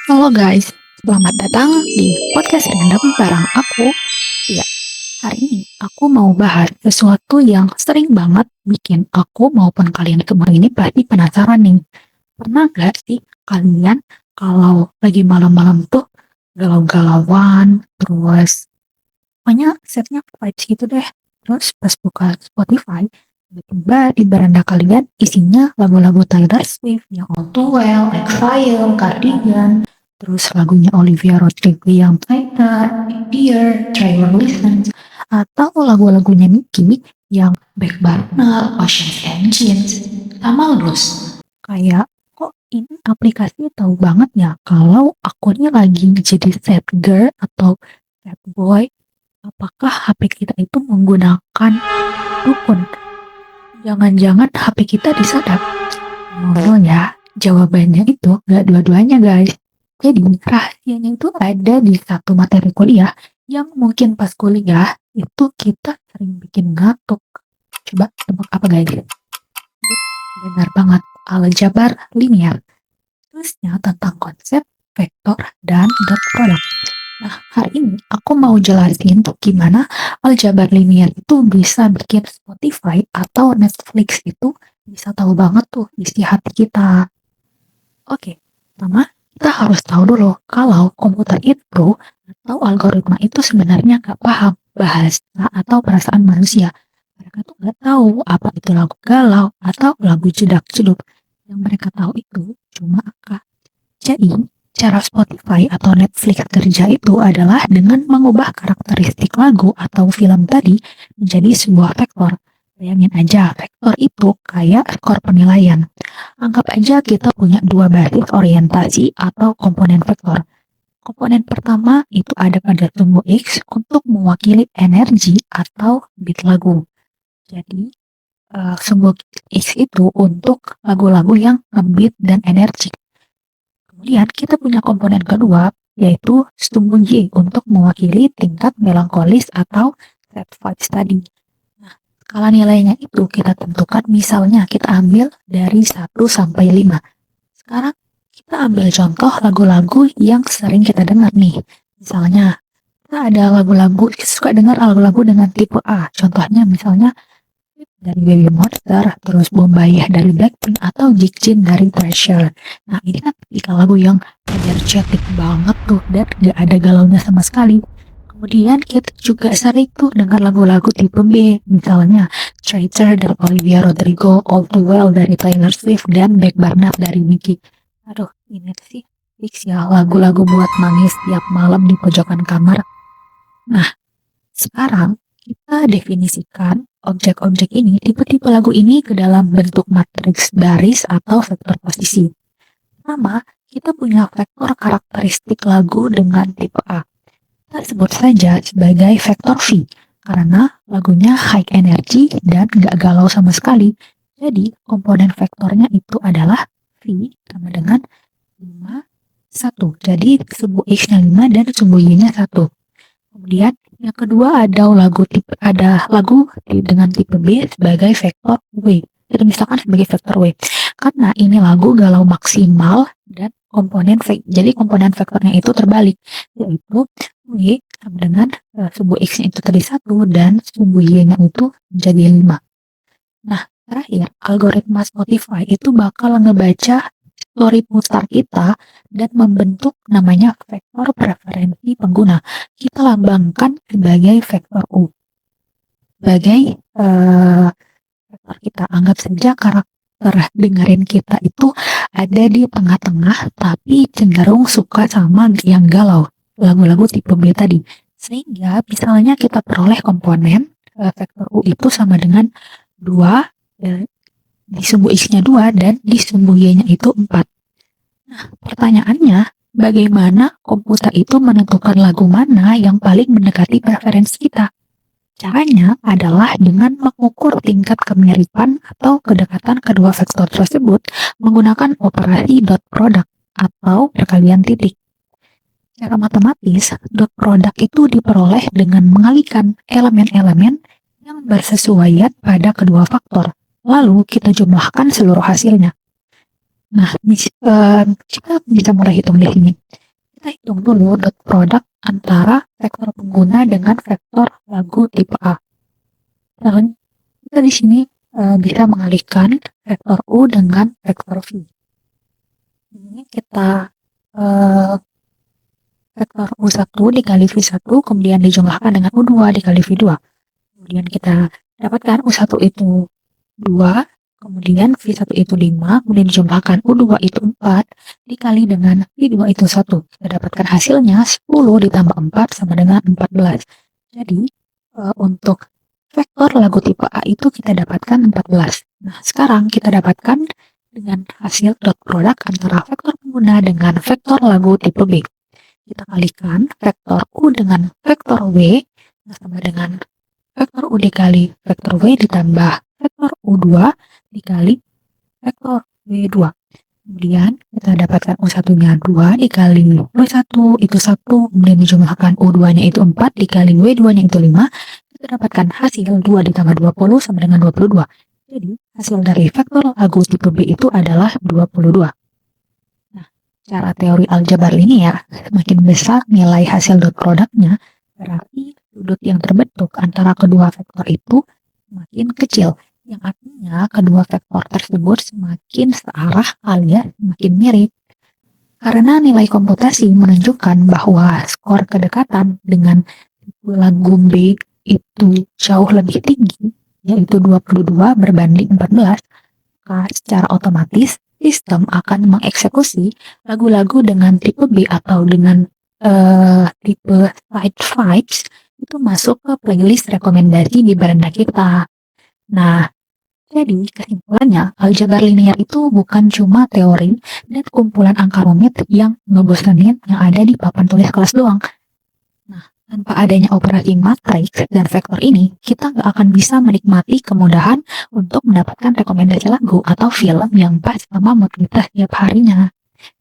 Halo guys, selamat datang di podcast random bareng aku. Ya, hari ini aku mau bahas sesuatu yang sering banget bikin aku maupun kalian kemarin ini pasti penasaran nih. Pernah gak sih kalian kalau lagi malam-malam tuh galau-galauan, terus pokoknya setnya vibes gitu deh. Terus pas buka Spotify, tiba-tiba di beranda kalian isinya lagu-lagu Taylor Swift yang All Too Well, Exile, Cardigan, terus lagunya Olivia Rodrigo yang Tighter, Dear, Trevor Listens, atau lagu-lagunya Nicki yang Back Burner, Ocean's Engines, sama Lost. Kayak kok ini aplikasi tahu banget ya kalau aku ini lagi jadi sad girl atau sad boy. Apakah HP kita itu menggunakan dukun? Jangan-jangan HP kita disadap? Oh ya, jawabannya itu gak dua-duanya guys. Jadi rahasianya itu ada di satu materi kuliah yang mungkin pas kuliah itu kita sering bikin ngantuk. Coba tebak apa guys? Benar banget, aljabar linear. Terusnya tentang konsep, vektor, dan dot product. Nah, hari ini aku mau jelasin tuh gimana aljabar linear itu bisa bikin Spotify atau Netflix itu bisa tahu banget tuh isi hati kita. Oke, pertama kita harus tahu dulu kalau komputer itu atau algoritma itu sebenarnya nggak paham bahasa atau perasaan manusia. Mereka tuh nggak tahu apa itu lagu galau atau lagu jedak-jeduk. Yang mereka tahu itu cuma angka. Jadi, cara Spotify atau Netflix kerja itu adalah dengan mengubah karakteristik lagu atau film tadi menjadi sebuah vektor. Bayangin aja, vektor itu kayak skor penilaian. Anggap aja kita punya dua basis orientasi atau komponen vektor. Komponen pertama itu ada pada sumbu X untuk mewakili energi atau bit lagu. Jadi, sumbu X itu untuk lagu-lagu yang ngebeat dan energi. Kemudian kita punya komponen kedua, yaitu sumbu Y untuk mewakili tingkat melankolis atau sad vibes tadi. Nah, skala nilainya itu kita tentukan, misalnya kita ambil dari 1 sampai 5. Sekarang kita ambil contoh lagu-lagu yang sering kita dengar nih. Misalnya, kita ada lagu-lagu, kita suka dengar lagu-lagu dengan tipe A. Contohnya misalnya dari Baby Monster, terus Bombay dari Blackpink, atau Jikjin dari Treasure. Nah, ini kan tipikal lagu yang energetik banget tuh dan gak ada galaunya sama sekali. Kemudian kita juga sering tuh dengar lagu-lagu tipe B, misalnya Traitor dari Olivia Rodrigo, All Too Well dari Taylor Swift, dan Back Burner dari Nicki. Aduh, ini sih fix ya lagu-lagu buat nangis tiap malam di pojokan kamar. Nah, sekarang kita definisikan objek-objek ini, tipe-tipe lagu ini ke dalam bentuk matriks baris atau vektor posisi. Pertama, kita punya vektor karakteristik lagu dengan tipe A. Kita sebut saja sebagai vektor V, karena lagunya high energy dan gak galau sama sekali. Jadi, komponen vektornya itu adalah V sama dengan 5, 1. Jadi, sumbu X-nya 5 dan sumbu Y-nya 1. Kemudian yang kedua ada lagu dengan tipe B sebagai vektor W. Itu misalkan sebagai vektor W. Karena ini lagu galau maksimal dan komponen V. Jadi komponen vektornya itu terbalik, yaitu W sama dengan sumbu X-nya itu tadi 1 dan sumbu Y-nya itu menjadi 5. Nah, terakhir algoritma Spotify itu bakal ngebaca story putar kita dan membentuk namanya vektor preferensi pengguna. Kita lambangkan sebagai vektor U. Sebagai vektor kita, anggap saja karakter dengerin kita itu ada di tengah-tengah tapi cenderung suka sama yang galau, lagu-lagu tipe B tadi. Sehingga misalnya kita peroleh komponen vektor U itu sama dengan 2, di sumbu X-nya 2 dan di sumbu Y-nya itu 4. Nah, pertanyaannya, bagaimana komputer itu menentukan lagu mana yang paling mendekati preferensi kita? Caranya adalah dengan mengukur tingkat kemiripan atau kedekatan kedua vektor tersebut menggunakan operasi dot product atau perkalian titik. Secara matematis, dot product itu diperoleh dengan mengalihkan elemen-elemen yang bersesuaian pada kedua faktor. Lalu kita jumlahkan seluruh hasilnya. Nah, kita bisa mulai hitung di sini. Kita hitung dulu dot product antara vektor pengguna dengan vektor lagu tipe A. Dan kita di sini bisa mengalihkan vektor U dengan vektor V. Ini kita vektor U1 dikali V1 kemudian dijumlahkan dengan U2 dikali V2. Kemudian kita dapatkan U1 itu 2, kemudian V1 itu 5, kemudian dijumlahkan U2 itu 4, dikali dengan V2 itu 1. Kita dapatkan hasilnya 10 ditambah 4 sama dengan 14. Jadi, untuk vektor lagu tipe A itu kita dapatkan 14. Nah, sekarang kita dapatkan dengan hasil dot product antara vektor pengguna dengan vektor lagu tipe B. Kita kalikan vektor U dengan vektor W, sama dengan vektor U dikali vektor W ditambah vektor U2 dikali vektor W2. Kemudian kita dapatkan U1-nya 2 dikali W1 itu 1, kemudian dijumlahkan U2-nya itu 4 dikali W2-nya itu 5. Kita dapatkan hasil 2 ditambah 20 sama dengan 22. Jadi hasil dari vektor lagu tipe B itu adalah 22. Cara teori aljabar ini ya, semakin besar nilai hasil dot produknya, berarti sudut yang terbentuk antara kedua vektor itu semakin kecil. Yang artinya kedua vektor tersebut semakin searah alias semakin mirip. Karena nilai komputasi menunjukkan bahwa skor kedekatan dengan tipe lagu B itu jauh lebih tinggi, yaitu 22 berbanding 14, maka secara otomatis sistem akan mengeksekusi lagu-lagu dengan tipe B atau dengan tipe side vibes itu masuk ke playlist rekomendasi di beranda kita. Nah, jadi kesimpulannya aljabar linear itu bukan cuma teori dan kumpulan angka rumit yang ngebosenin yang ada di papan tulis kelas doang. Nah, tanpa adanya operasi matriks dan vektor ini, kita nggak akan bisa menikmati kemudahan untuk mendapatkan rekomendasi lagu atau film yang pas sama mood kita setiap harinya.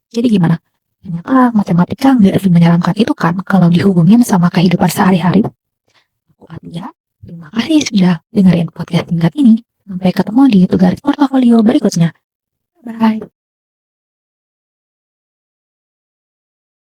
Jadi gimana? Ternyata matematika nggak menyeramkan itu kan kalau dihubungin sama kehidupan sehari-hari. Aku Atia, terima kasih sudah dengerin podcast singkat ini. Sampai ketemu di tugas portofolio berikutnya. Bye.